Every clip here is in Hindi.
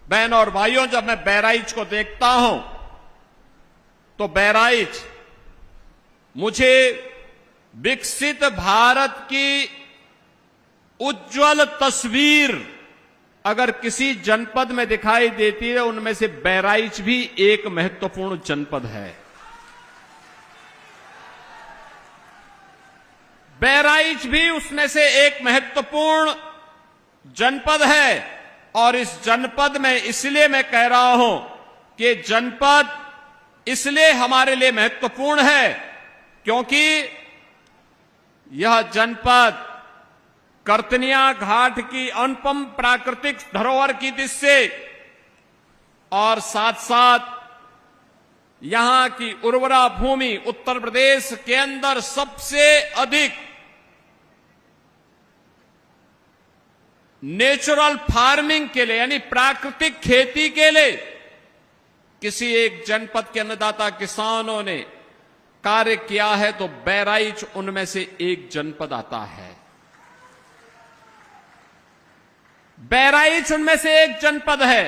बहन और भाइयों, जब मैं बहराइच को देखता हूं तो बहराइच मुझे विकसित भारत की उज्जवल तस्वीर अगर किसी जनपद में दिखाई देती है, उनमें से बहराइच भी एक महत्वपूर्ण जनपद है। बहराइच भी उसमें से एक महत्वपूर्ण जनपद है। और इस जनपद में इसलिए मैं कह रहा हूं कि जनपद इसलिए हमारे लिए महत्वपूर्ण है क्योंकि यह जनपद करतनिया घाट की अनुपम प्राकृतिक धरोहर की दृष्टि से और साथ साथ यहां की उर्वरा भूमि उत्तर प्रदेश के अंदर सबसे अधिक नेचुरल फार्मिंग के लिए यानी प्राकृतिक खेती के लिए किसी एक जनपद के अन्नदाता किसानों ने कार्य किया है तो बहराइच उनमें से एक जनपद आता है। बहराइच उनमें से एक जनपद है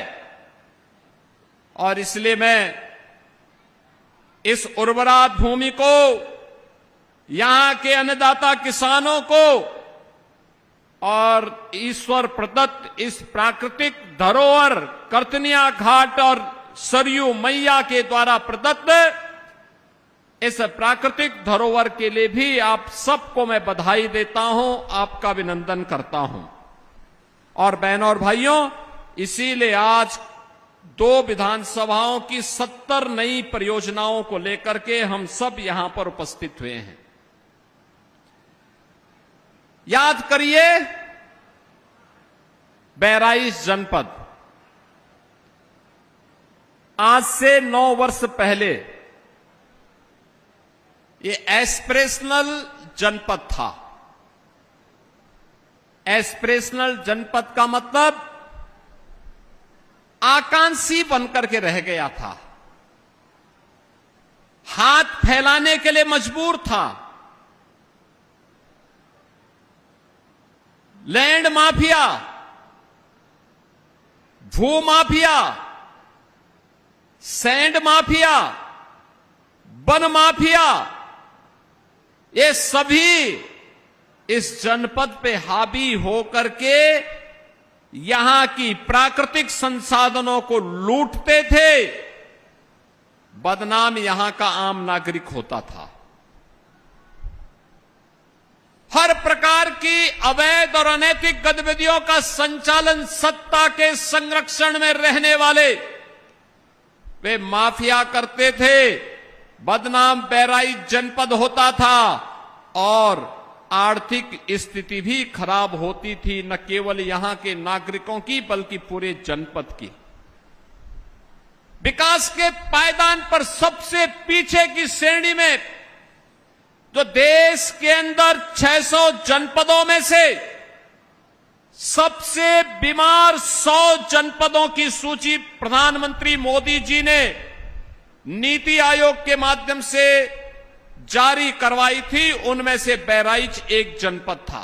और इसलिए मैं इस उर्वरा भूमि को, यहां के अन्नदाता किसानों को और ईश्वर प्रदत्त इस प्राकृतिक धरोहर करतनिया घाट और सरयू मैया के द्वारा प्रदत्त इस प्राकृतिक धरोहर के लिए भी आप सबको मैं बधाई देता हूं, आपका अभिनंदन करता हूं। और बहनों और भाइयों, इसीलिए आज 2 विधानसभाओं की 70 नई परियोजनाओं को लेकर के हम सब यहां पर उपस्थित हुए हैं। याद करिए, बहराइच जनपद आज से 9 वर्ष पहले ये एस्पिरेशनल जनपद था। एस्पिरेशनल जनपद का मतलब आकांक्षी बनकर के रह गया था, हाथ फैलाने के लिए मजबूर था। लैंड माफिया, भू mafia, sand mafia, one mafia, ये सभी इस जनपद पे हावी होकर के यहां की प्राकृतिक संसाधनों को लूटते थे। बदनाम यहां का आम नागरिक होता था। हर प्रकार की अवैध और अनैतिक गतिविधियों का संचालन सत्ता के संरक्षण में रहने वाले वे माफिया करते थे। बदनाम बहराइच जनपद होता था और आर्थिक स्थिति भी खराब होती थी, न केवल यहां के नागरिकों की बल्कि पूरे जनपद की। विकास के पायदान पर सबसे पीछे की श्रेणी में जो देश के अंदर 600 जनपदों में से सबसे बीमार 100 जनपदों की सूची प्रधानमंत्री मोदी जी ने नीति आयोग के माध्यम से जारी करवाई थी, उनमें से बहराइच एक जनपद था।